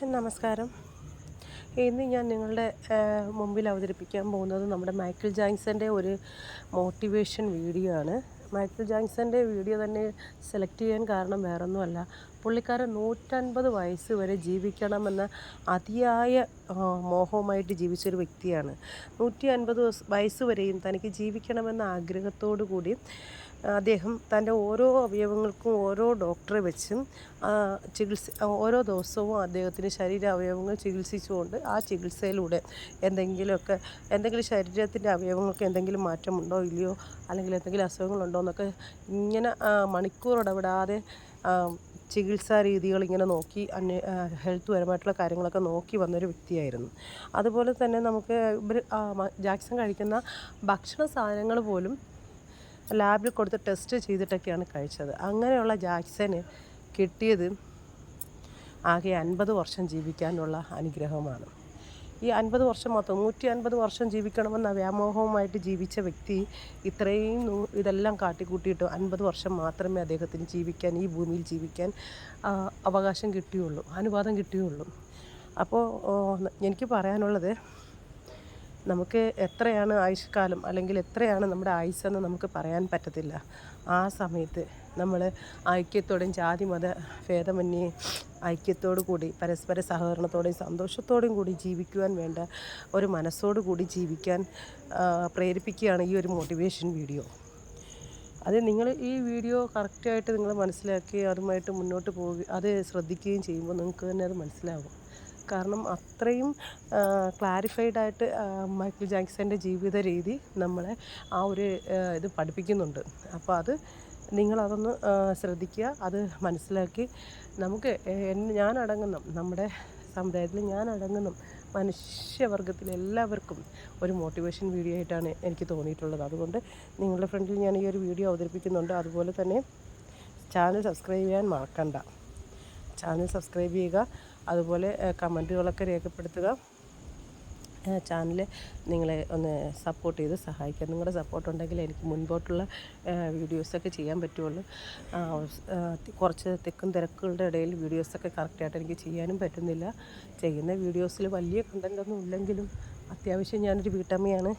നമസ്കാരം. ഇന്ന് ഞാൻ നിങ്ങളുടെ മുമ്പിൽ അവതരിപ്പിക്കാൻ പോകുന്നത് നമ്മുടെ മൈക്കിൾ ജാക്സൻ്റെ ഒരു മോട്ടിവേഷൻ വീഡിയോ ആണ്. മൈക്കിൾ ജാക്സൻ്റെ വീഡിയോ തന്നെ സെലക്ട് ചെയ്യാൻ കാരണം വേറൊന്നുമല്ല, പുള്ളിക്കാരൻ 150 വയസ്സ് വരെ ജീവിക്കണമെന്ന അതിയായ മോഹവുമായിട്ട് ജീവിച്ചൊരു വ്യക്തിയാണ്. 150 വയസ്സ് വരെയും തനിക്ക് ജീവിക്കണമെന്ന ആഗ്രഹത്തോടു കൂടി അദ്ദേഹം തൻ്റെ ഓരോ അവയവങ്ങൾക്കും ഓരോ ഡോക്ടറെ വെച്ചും ഓരോ ദിവസവും അദ്ദേഹത്തിൻ്റെ ശരീരാവയവങ്ങൾ ചികിത്സിച്ചുകൊണ്ട് ആ ചികിത്സയിലൂടെ എന്തെങ്കിലും ശരീരത്തിൻ്റെ അവയവങ്ങൾക്ക് എന്തെങ്കിലും മാറ്റമുണ്ടോ ഇല്ലയോ, അല്ലെങ്കിൽ എന്തെങ്കിലും അസുഖങ്ങളുണ്ടോ എന്നൊക്കെ ഇങ്ങനെ മണിക്കൂർ ഇടപെടാതെ ചികിത്സാ രീതികൾ ഇങ്ങനെ നോക്കി ഹെൽത്ത് പരമായിട്ടുള്ള കാര്യങ്ങളൊക്കെ നോക്കി വന്നൊരു വ്യക്തിയായിരുന്നു. അതുപോലെ തന്നെ നമുക്ക് ജാക്സൺ കഴിക്കുന്ന ഭക്ഷണ സാധനങ്ങൾ പോലും ലാബിൽ കൊടുത്ത് ടെസ്റ്റ് ചെയ്തിട്ടൊക്കെയാണ് കഴിച്ചത്. അങ്ങനെയുള്ള ജാക്സന് കിട്ടിയത് ആകെ 50 വർഷം ജീവിക്കാനുള്ള അനുഗ്രഹമാണ്. ഈ 50 വർഷം മാത്രം 150 വർഷം ജീവിക്കണമെന്ന വ്യാമോഹവുമായിട്ട് ജീവിച്ച വ്യക്തി ഇതെല്ലാം കാട്ടിക്കൂട്ടിയിട്ട് 50 വർഷം മാത്രമേ അദ്ദേഹത്തിന് ജീവിക്കാൻ, ഈ ഭൂമിയിൽ ജീവിക്കാൻ അവകാശം കിട്ടിയുള്ളൂ, അനുവാദം കിട്ടിയുള്ളൂ. അപ്പോൾ എനിക്ക് പറയാനുള്ളത്, നമുക്ക് എത്രയാണ് ആയുഷ്കാലം അല്ലെങ്കിൽ എത്രയാണ് നമ്മുടെ ആയുസ്സെന്ന് നമുക്ക് പറയാൻ പറ്റത്തില്ല. ആ സമയത്ത് നമ്മൾ ഐക്യത്തോടെയും ജാതി മത ഭേദമന്യേ ഐക്യത്തോടു കൂടി പരസ്പര സഹകരണത്തോടെയും സന്തോഷത്തോടെയും കൂടി ജീവിക്കുവാൻ വേണ്ട ഒരു മനസ്സോടു കൂടി ജീവിക്കാൻ പ്രേരിപ്പിക്കുകയാണ് ഈ ഒരു മോട്ടിവേഷൻ വീഡിയോ. അത് നിങ്ങൾ ഈ വീഡിയോ കറക്റ്റായിട്ട് നിങ്ങൾ മനസ്സിലാക്കി അതുമായിട്ട് മുന്നോട്ട് പോവുക, അത് ശ്രദ്ധിക്കുകയും ചെയ്യുമ്പോൾ നിങ്ങൾക്ക് തന്നെ അത് മനസ്സിലാകും. കാരണം അത്രയും ക്ലാരിഫൈഡായിട്ട് മൈക്കിൾ ജാക്സൻ്റെ ജീവിത രീതി നമ്മളെ ആ ഒരു ഇത് പഠിപ്പിക്കുന്നുണ്ട്. അപ്പോൾ അത് നിങ്ങളതൊന്ന് ശ്രദ്ധിക്കുക, അത് മനസ്സിലാക്കി നമുക്ക് ഞാനടങ്ങുന്ന നമ്മുടെ സമുദായത്തിൽ ഞാനടങ്ങുന്ന മനുഷ്യവർഗത്തിലെ എല്ലാവർക്കും ഒരു മോട്ടിവേഷൻ വീഡിയോ ആയിട്ടാണ് എനിക്ക് തോന്നിയിട്ടുള്ളത്. അതുകൊണ്ട് നിങ്ങളുടെ ഫ്രണ്ടിൽ ഞാൻ ഈ ഒരു വീഡിയോ അവതരിപ്പിക്കുന്നുണ്ട്. അതുപോലെ തന്നെ ചാനൽ സബ്സ്ക്രൈബ് ചെയ്യാൻ മറക്കണ്ട. ചാനൽ സബ്സ്ക്രൈബ് ചെയ്യുക, അതുപോലെ കമൻറ്റുകളൊക്കെ രേഖപ്പെടുത്തുക. ചാനൽ നിങ്ങളെ ഒന്ന് സപ്പോർട്ട് ചെയ്ത് സഹായിക്കുക. നിങ്ങളുടെ സപ്പോർട്ട് ഉണ്ടെങ്കിൽ എനിക്ക് മുൻപോട്ടുള്ള വീഡിയോസൊക്കെ ചെയ്യാൻ പറ്റുള്ളൂ. കുറച്ച് തിക്കും തിരക്കുകളുടെ ഇടയിൽ വീഡിയോസൊക്കെ കറക്റ്റായിട്ട് എനിക്ക് ചെയ്യാനും പറ്റുന്നില്ല. ചെയ്യുന്ന വീഡിയോസിൽ വലിയ കണ്ടൻറ്റൊന്നും ഇല്ലെങ്കിലും അത്യാവശ്യം ഞാനൊരു വീട്ടമ്മയാണ്.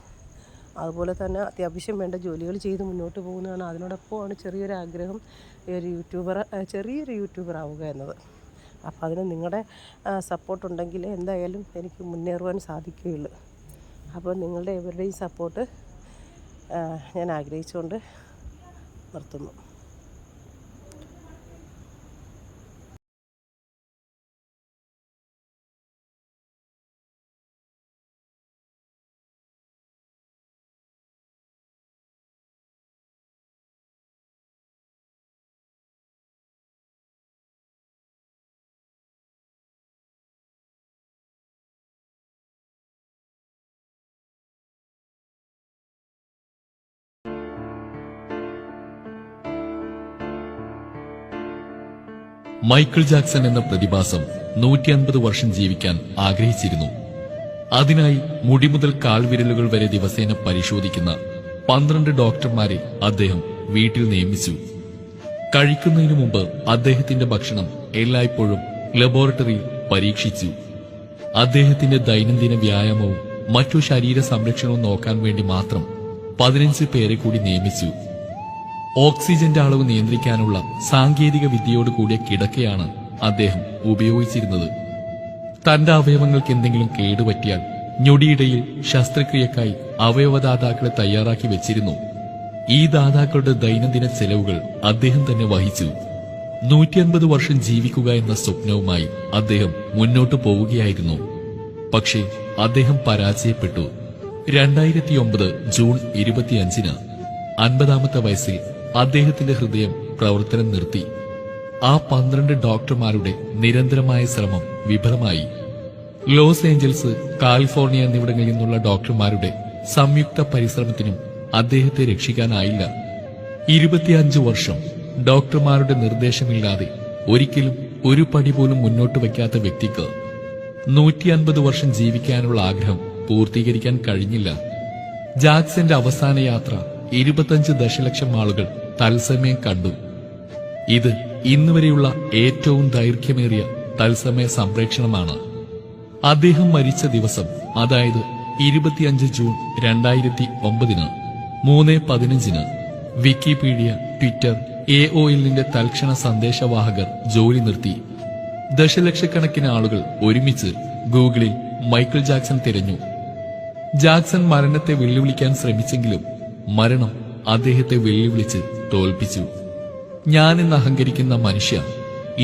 അതുപോലെ തന്നെ അത്യാവശ്യം വേണ്ട ജോലികൾ ചെയ്ത് മുന്നോട്ട് പോകുന്നതാണ്. അതിനോടൊപ്പമാണ് ചെറിയൊരു ആഗ്രഹം, ചെറിയൊരു യൂട്യൂബർ ആവുക എന്നത്. അപ്പോൾ അതിന് നിങ്ങളുടെ സപ്പോർട്ടുണ്ടെങ്കിൽ എന്തായാലും എനിക്ക് മുന്നേറുവാൻ സാധിക്കുകയുള്ളൂ. അപ്പോൾ നിങ്ങളുടെ എവരുടെയും സപ്പോർട്ട് ഞാൻ ആഗ്രഹിച്ചുകൊണ്ട് നിർത്തുന്നു. മൈക്കിൾ ജാക്സൺ എന്ന പ്രതിഭാസം 150 വർഷം ജീവിക്കാൻ ആഗ്രഹിച്ചിരുന്നു. അതിനായി മുടി മുതൽ കാൽവിരലുകൾ വരെ ദിവസേന പരിശോധിക്കുന്ന 12 ഡോക്ടർമാരെ അദ്ദേഹം വീട്ടിൽ നിയമിച്ചു. കഴിക്കുന്നതിനു മുമ്പ് അദ്ദേഹത്തിന്റെ ഭക്ഷണം എല്ലായ്പ്പോഴും ലബോറട്ടറിയിൽ പരീക്ഷിച്ചു. അദ്ദേഹത്തിന്റെ ദൈനംദിന വ്യായാമവും മറ്റു ശരീര സംരക്ഷണവും നോക്കാൻ വേണ്ടി മാത്രം 15 പേരെ കൂടി നിയമിച്ചു. ഓക്സിജന്റെ അളവ് നിയന്ത്രിക്കാനുള്ള സാങ്കേതിക വിദ്യയോട് കൂടിയ കിടക്കയാണ് അദ്ദേഹം ഉപയോഗിച്ചിരുന്നത്. തന്റെ അവയവങ്ങൾക്ക് എന്തെങ്കിലും കേടുപറ്റിയാൽ ഞൊടിയിടയിൽ ശസ്ത്രക്രിയക്കായി അവയവദാതാക്കളെ തയ്യാറാക്കി വെച്ചിരുന്നു. ഈ ദാതാക്കളുടെ ദൈനംദിന ചെലവുകൾ അദ്ദേഹം തന്നെ വഹിച്ചു. 150 വർഷം ജീവിക്കുക എന്ന സ്വപ്നവുമായി അദ്ദേഹം മുന്നോട്ടു പോവുകയായിരുന്നു. പക്ഷേ അദ്ദേഹം പരാജയപ്പെട്ടു. 2009 ജൂൺ 25-ന് 50-ാമത്തെ വയസ്സിൽ അദ്ദേഹത്തിന്റെ ഹൃദയം പ്രവർത്തനം നിർത്തി. ആ 12 ഡോക്ടർമാരുടെ നിരന്തരമായ ശ്രമം വിഫലമായി. ലോസ് ഏഞ്ചൽസ്, കാലിഫോർണിയ എന്നിവിടങ്ങളിൽ നിന്നുള്ള ഡോക്ടർമാരുടെ സംയുക്ത പരിശ്രമത്തിനും അദ്ദേഹത്തെ രക്ഷിക്കാനായില്ല. 25 വർഷം ഡോക്ടർമാരുടെ നിർദ്ദേശമില്ലാതെ ഒരിക്കലും ഒരു പടി പോലും മുന്നോട്ട് വയ്ക്കാത്ത വ്യക്തിക്ക് 150 വർഷം ജീവിക്കാനുള്ള ആഗ്രഹം പൂർത്തീകരിക്കാൻ കഴിഞ്ഞില്ല. ജാക്സന്റെ അവസാന യാത്ര 25 ദശലക്ഷം ആളുകൾ തത്സമയം കണ്ടു. ഇത് ഇന്നുവരെയുള്ള ഏറ്റവും ദൈർഘ്യമേറിയ തത്സമയ സംപ്രേക്ഷണമാണ്. അദ്ദേഹം മരിച്ച ദിവസം, അതായത് 25 ജൂൺ 2009 3:15 വിക്കിപീഡിയ, ട്വിറ്റർ, AOLന്റെ തൽക്ഷണ സന്ദേശവാഹകർ ജോലി നിർത്തി. ദശലക്ഷക്കണക്കിന് ആളുകൾ ഒരുമിച്ച് ഗൂഗിളിൽ മൈക്കിൾ ജാക്സൺ തിരഞ്ഞു. ജാക്സൺ മരണത്തെ വെല്ലുവിളിക്കാൻ ശ്രമിച്ചെങ്കിലും മരണം അദ്ദേഹത്തെ വെല്ലുവിളിച്ച് തോൽപ്പിച്ചു. ഞാനെന്ന് അഹങ്കരിക്കുന്ന മനുഷ്യ,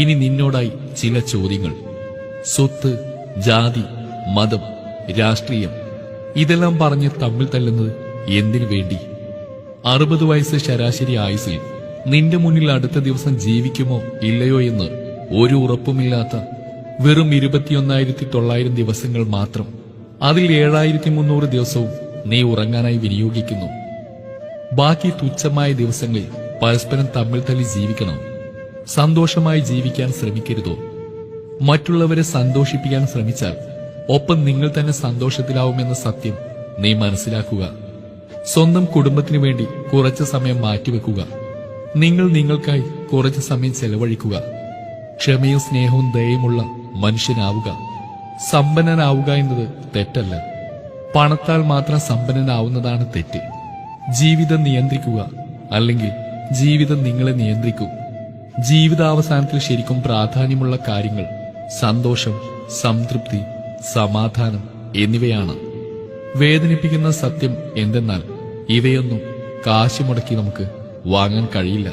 ഇനി നിന്നോടായി ചില ചോദ്യങ്ങൾ. സ്വത്ത്, ജാതി, മതം, രാഷ്ട്രീയം ഇതെല്ലാം പറഞ്ഞ് തമ്മിൽ തല്ലുന്നത് എന്തിനു വേണ്ടി? 60 വയസ്സ് ശരാശരി ആയുസിൽ നിന്റെ മുന്നിൽ അടുത്ത ദിവസം ജീവിക്കുമോ ഇല്ലയോ എന്ന് ഒരു ഉറപ്പുമില്ലാത്ത വെറും 21,900 ദിവസങ്ങൾ മാത്രം. അതിൽ 7,300 ദിവസവും നീ ഉറങ്ങാനായി വിനിയോഗിക്കുന്നു. ബാക്കി തുച്ഛമായ ദിവസങ്ങളിൽ പരസ്പരം തമ്മിൽ തല്ലി ജീവിക്കണം. സന്തോഷമായി ജീവിക്കാൻ ശ്രമിക്കരുതോ? മറ്റുള്ളവരെ സന്തോഷിപ്പിക്കാൻ ശ്രമിച്ചാൽ ഒപ്പം നിങ്ങൾ തന്നെ സന്തോഷത്തിലാവുമെന്ന സത്യം നീ മനസ്സിലാക്കുക. സ്വന്തം കുടുംബത്തിനു വേണ്ടി കുറച്ച് സമയം മാറ്റിവെക്കുക. നിങ്ങൾ നിങ്ങൾക്കായി കുറച്ച് സമയം ചെലവഴിക്കുക. ക്ഷമയും സ്നേഹവും ദയയുമുള്ള മനുഷ്യനാവുക. സമ്പന്നനാവുക എന്നത് തെറ്റല്ല. പണത്താൽ മാത്രം സമ്പന്നനാവുന്നതാണ് തെറ്റ്. ജീവിതം നിയന്ത്രിക്കുക, അല്ലെങ്കിൽ ജീവിതം നിങ്ങളെ നിയന്ത്രിക്കും. ജീവിതാവസാനത്തിൽ ശരിക്കും പ്രാധാന്യമുള്ള കാര്യങ്ങൾ സന്തോഷം, സംതൃപ്തി, സമാധാനം എന്നിവയാണ്. വേദനിപ്പിക്കുന്ന സത്യം എന്തെന്നാൽ ഇവയൊന്നും കാശ് മുടക്കി നമുക്ക് വാങ്ങാൻ കഴിയില്ല.